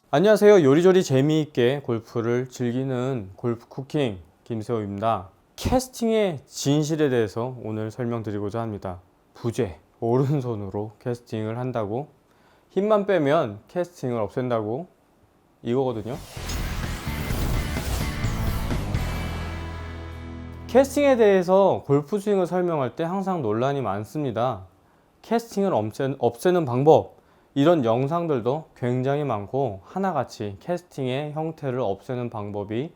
안녕하세요. 요리조리 재미있게 골프를 즐기는 골프 쿠킹 김세호입니다. 캐스팅의 진실에 대해서 오늘 설명드리고자 합니다. 부재, 오른손으로 캐스팅을 한다고, 힘만 빼면 캐스팅을 없앤다고, 이거거든요. 캐스팅에 대해서 골프 스윙을 설명할 때 항상 논란이 많습니다. 캐스팅을 없애는 방법, 이런 영상들도 굉장히 많고 하나같이 캐스팅의 형태를 없애는 방법이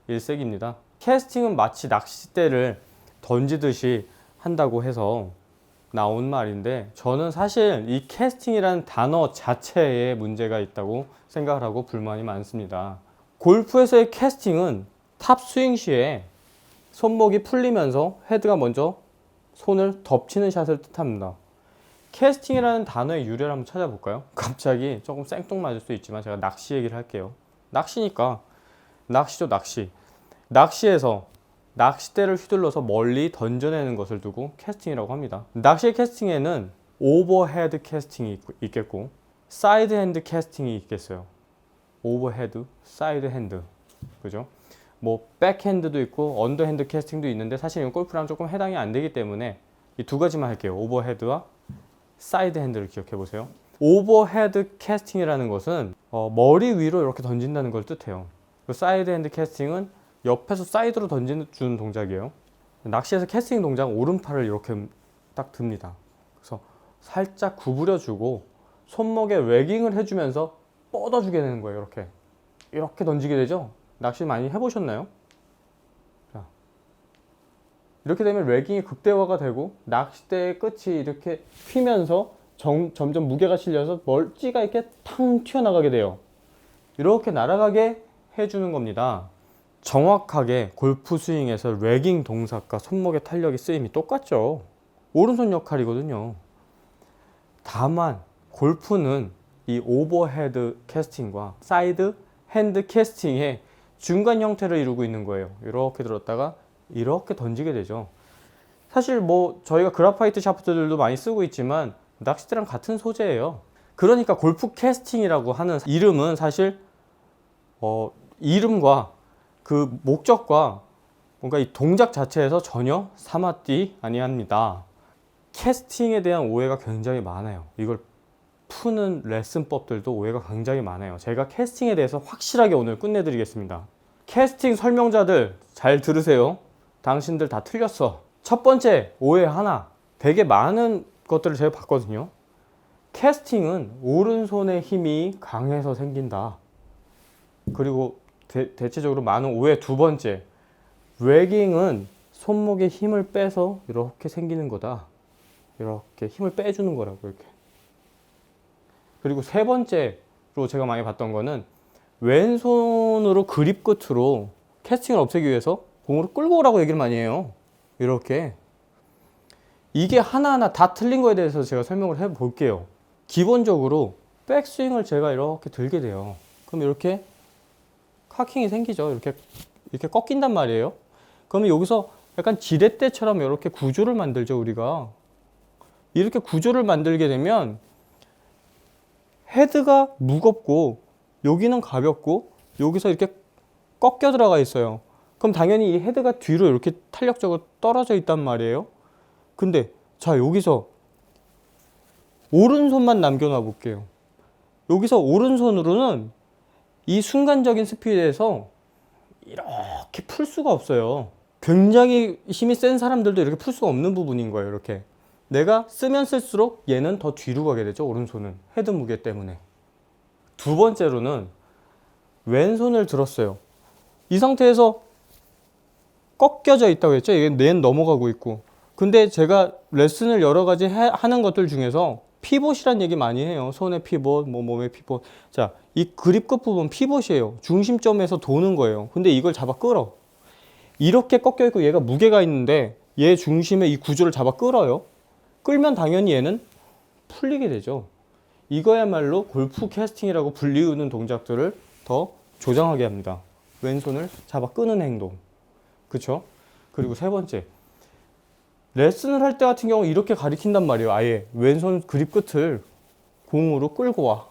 일색입니다. 캐스팅은 마치 낚싯대를 던지듯이 한다고 해서 나온 말인데, 저는 사실 이 캐스팅이라는 단어 자체에 문제가 있다고 생각을 하고 불만이 많습니다. 골프에서의 캐스팅은 탑 스윙 시에 손목이 풀리면서 헤드가 먼저 손을 덮치는 샷을 뜻합니다. 캐스팅이라는 단어의 유래를 한번 찾아볼까요? 갑자기 조금 생뚱맞을 수 있지만 제가 낚시 얘기를 할게요. 낚시니까 낚시죠, 낚시. 낚시에서 낚싯대를 휘둘러서 멀리 던져내는 것을 두고 캐스팅이라고 합니다. 낚시 캐스팅에는 오버헤드 캐스팅이 있겠고 사이드 핸드 캐스팅이 있겠어요. 오버헤드, 사이드 핸드, 그죠? 뭐 백핸드도 있고 언더핸드 캐스팅도 있는데 사실 이건 골프랑 조금 해당이 안 되기 때문에 이 두 가지만 할게요. 오버헤드와 사이드 핸드를 기억해 보세요. 오버헤드 캐스팅이라는 것은 머리 위로 이렇게 던진다는 걸 뜻해요. 사이드 핸드 캐스팅은 옆에서 사이드로 던지는 동작이에요. 낚시에서 캐스팅 동작 오른팔을 이렇게 딱 듭니다. 그래서 살짝 구부려주고 손목에 웨깅을 해주면서 뻗어주게 되는 거예요. 이렇게 던지게 되죠. 낚시 많이 해보셨나요? 자, 이렇게 되면 웨깅이 극대화가 되고 낚싯대의 끝이 이렇게 휘면서 점점 무게가 실려서 멀찌가 이렇게 탕 튀어나가게 돼요. 이렇게 날아가게 해주는 겁니다. 정확하게 골프 스윙에서 웨깅 동작과 손목의 탄력이 쓰임이 똑같죠. 오른손 역할이거든요. 다만 골프는 이 오버헤드 캐스팅과 사이드 핸드 캐스팅의 중간 형태를 이루고 있는 거예요. 이렇게 들었다가 이렇게 던지게 되죠. 사실 뭐 저희가 그라파이트 샤프트들도 많이 쓰고 있지만 낚싯대랑 같은 소재예요. 그러니까 골프 캐스팅이라고 하는 이름은 사실 이름과 그 목적과 뭔가 이 동작 자체에서 전혀 사맞지 아니합니다. 캐스팅에 대한 오해가 굉장히 많아요. 이걸 푸는 레슨법들도 오해가 굉장히 많아요. 제가 캐스팅에 대해서 확실하게 오늘 끝내드리겠습니다. 캐스팅 설명자들 잘 들으세요. 당신들 다 틀렸어. 첫 번째 오해 하나, 되게 많은 것들을 제가 봤거든요. 캐스팅은 오른손의 힘이 강해서 생긴다. 그리고 대체적으로 많은 오해 두 번째, 웨깅은 손목에 힘을 빼서 이렇게 생기는 거다. 이렇게 힘을 빼주는 거라고 이렇게. 그리고 세 번째로 제가 많이 봤던 거는 왼손으로 그립 끝으로 캐스팅을 없애기 위해서 공으로 끌고 오라고 얘기를 많이 해요. 이렇게. 이게 하나하나 다 틀린 거에 대해서 제가 설명을 해 볼게요. 기본적으로 백스윙을 제가 이렇게 들게 돼요. 그럼 이렇게 카킹이 생기죠. 이렇게 꺾인단 말이에요. 그러면 여기서 약간 지렛대처럼 이렇게 구조를 만들죠, 우리가. 이렇게 구조를 만들게 되면 헤드가 무겁고 여기는 가볍고 여기서 이렇게 꺾여 들어가 있어요. 그럼 당연히 이 헤드가 뒤로 이렇게 탄력적으로 떨어져 있단 말이에요. 근데 자, 여기서 오른손만 남겨놔 볼게요. 여기서 오른손으로는 이 순간적인 스피드에서 이렇게 풀 수가 없어요. 굉장히 힘이 센 사람들도 이렇게 풀 수가 없는 부분인 거예요. 이렇게 내가 쓰면 쓸수록 얘는 더 뒤로 가게 되죠. 오른손은 헤드 무게 때문에. 두 번째로는 왼손을 들었어요. 이 상태에서 꺾여져 있다고 했죠. 이게 낸 넘어가고 있고. 근데 제가 레슨을 여러 가지 하는 것들 중에서 피봇이란 얘기 많이 해요. 손의 피봇, 뭐 몸의 피봇. 자, 이 그립 끝 부분 피봇이에요. 중심점에서 도는 거예요. 근데 이걸 잡아 끌어. 이렇게 꺾여 있고 얘가 무게가 있는데 얘 중심에 이 구조를 잡아 끌어요. 끌면 당연히 얘는 풀리게 되죠. 이거야말로 골프 캐스팅이라고 불리우는 동작들을 더 조장하게 합니다. 왼손을 잡아 끄는 행동. 그쵸? 그리고 세 번째, 레슨을 할 때 같은 경우 이렇게 가리킨단 말이에요. 아예 왼손 그립 끝을 공으로 끌고 와.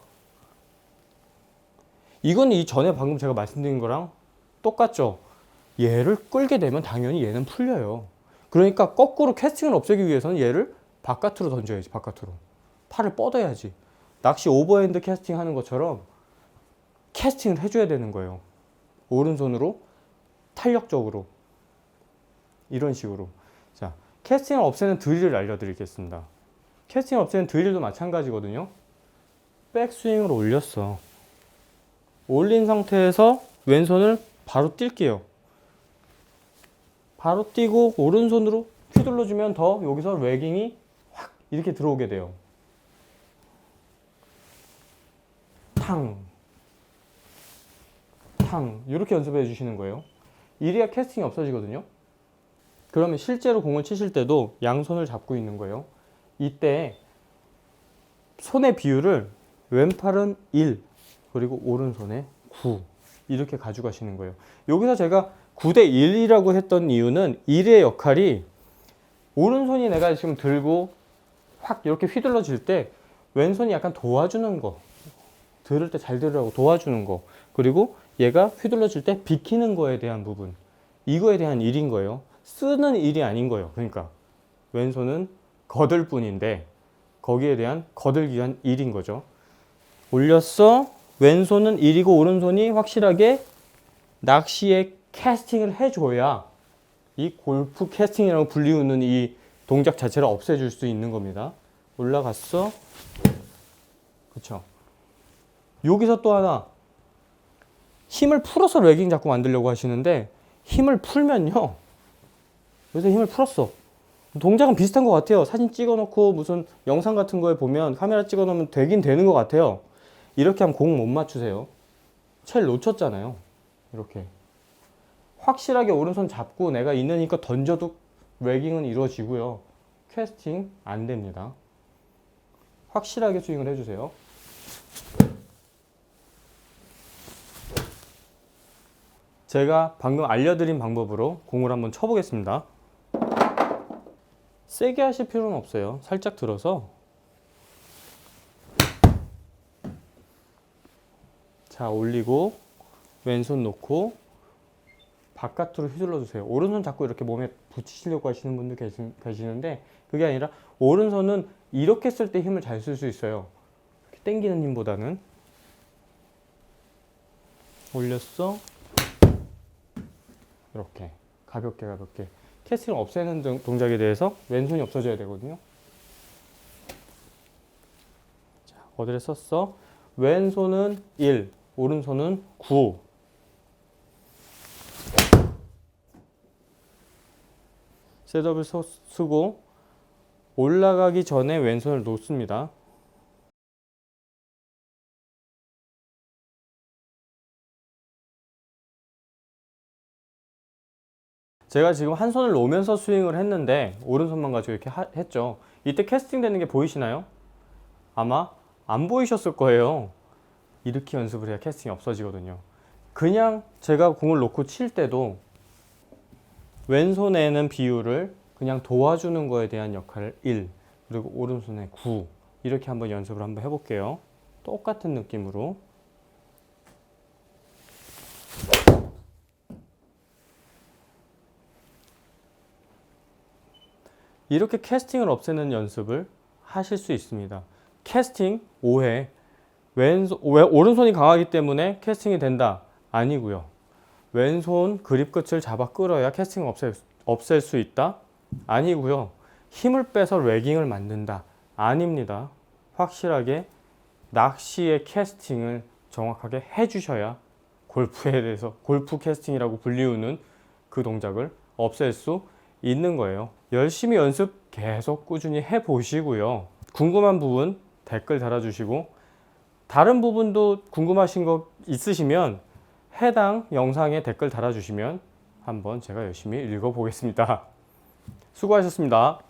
이건 이전에 방금 제가 말씀드린 거랑 똑같죠. 얘를 끌게 되면 당연히 얘는 풀려요. 그러니까 거꾸로 캐스팅을 없애기 위해서는 얘를 바깥으로 던져야지. 바깥으로 팔을 뻗어야지. 낚시 오버핸드 캐스팅 하는 것처럼 캐스팅을 해줘야 되는 거예요. 오른손으로 탄력적으로 이런 식으로. 자, 캐스팅을 없애는 드릴을 알려드리겠습니다. 캐스팅을 없애는 드릴도 마찬가지거든요. 백스윙을 올렸어. 올린 상태에서 왼손을 바로 뛸게요. 바로 뛰고 오른손으로 휘둘러주면 더 여기서 레깅이 확 이렇게 들어오게 돼요. 탕, 탕 이렇게 연습해 주시는 거예요. 이래야 캐스팅이 없어지거든요. 그러면 실제로 공을 치실 때도 양손을 잡고 있는 거예요. 이때 손의 비율을 왼팔은 1 그리고 오른손에 9 이렇게 가져가시는 거예요. 여기서 제가 9대 1이라고 했던 이유는 1의 역할이 오른손이 내가 지금 들고 확 이렇게 휘둘러질 때 왼손이 약간 도와주는 거, 들을 때 잘 들으라고 도와주는 거, 그리고 얘가 휘둘러질 때 비키는 거에 대한 부분, 이거에 대한 1인 거예요. 쓰는 1이 아닌 거예요. 그러니까 왼손은 거들 뿐인데 거기에 대한 거들기 위한 1인 거죠. 올렸어. 왼손은 1이고 오른손이 확실하게 낚시에 캐스팅을 해줘야 이 골프 캐스팅이라고 불리우는 이 동작 자체를 없애줄 수 있는 겁니다. 올라갔어. 그쵸. 여기서 또 하나 힘을 풀어서 레깅 자꾸 만들려고 하시는데 힘을 풀면요. 여기서 힘을 풀었어. 동작은 비슷한 것 같아요. 사진 찍어놓고 무슨 영상 같은 거에 보면 카메라 찍어놓으면 되긴 되는 것 같아요. 이렇게 하면 공 못 맞추세요. 채를 놓쳤잖아요. 이렇게 확실하게 오른손 잡고 내가 있는 힘껏 던져도 레깅은 이루어지고요. 캐스팅 안 됩니다. 확실하게 스윙을 해주세요. 제가 방금 알려드린 방법으로 공을 한번 쳐보겠습니다. 세게 하실 필요는 없어요. 살짝 들어서 자 올리고 왼손 놓고 바깥으로 휘둘러 주세요. 오른손 자꾸 이렇게 몸에 붙이시려고 하시는 분들 계시는데 그게 아니라 오른손은 이렇게 쓸 때 힘을 잘 쓸 수 있어요. 이렇게 당기는 힘보다는. 올렸어. 이렇게 가볍게 캐스팅을 없애는 동작에 대해서 왼손이 없어져야 되거든요. 자, 어디를 썼어? 왼손은 1, 오른손은 9. 셋업을 쓰고 올라가기 전에 왼손을 놓습니다. 제가 지금 한 손을 놓으면서 스윙을 했는데 오른손만 가지고 이렇게 했죠. 이때 캐스팅 되는 게 보이시나요? 아마 안 보이셨을 거예요. 이렇게 연습을 해야 캐스팅이 없어지거든요. 그냥 제가 공을 놓고 칠 때도 왼손에는 비율을 그냥 도와주는 거에 대한 역할을 1 그리고 오른손에 9 이렇게 한번 연습을 한번 해볼게요. 똑같은 느낌으로. 이렇게 캐스팅을 없애는 연습을 하실 수 있습니다. 캐스팅 오해. 오른손이 강하기 때문에 캐스팅이 된다. 아니고요. 왼손 그립 끝을 잡아 끌어야 캐스팅을 없앨 수 있다. 아니고요. 힘을 빼서 레깅을 만든다. 아닙니다. 확실하게 낚시의 캐스팅을 정확하게 해주셔야 골프에 대해서 골프 캐스팅이라고 불리우는 그 동작을 없앨 수 있는 거예요. 열심히 연습 계속 꾸준히 해보시고요. 궁금한 부분 댓글 달아주시고 다른 부분도 궁금하신 거 있으시면 해당 영상에 댓글 달아주시면 한번 제가 열심히 읽어보겠습니다. 수고하셨습니다.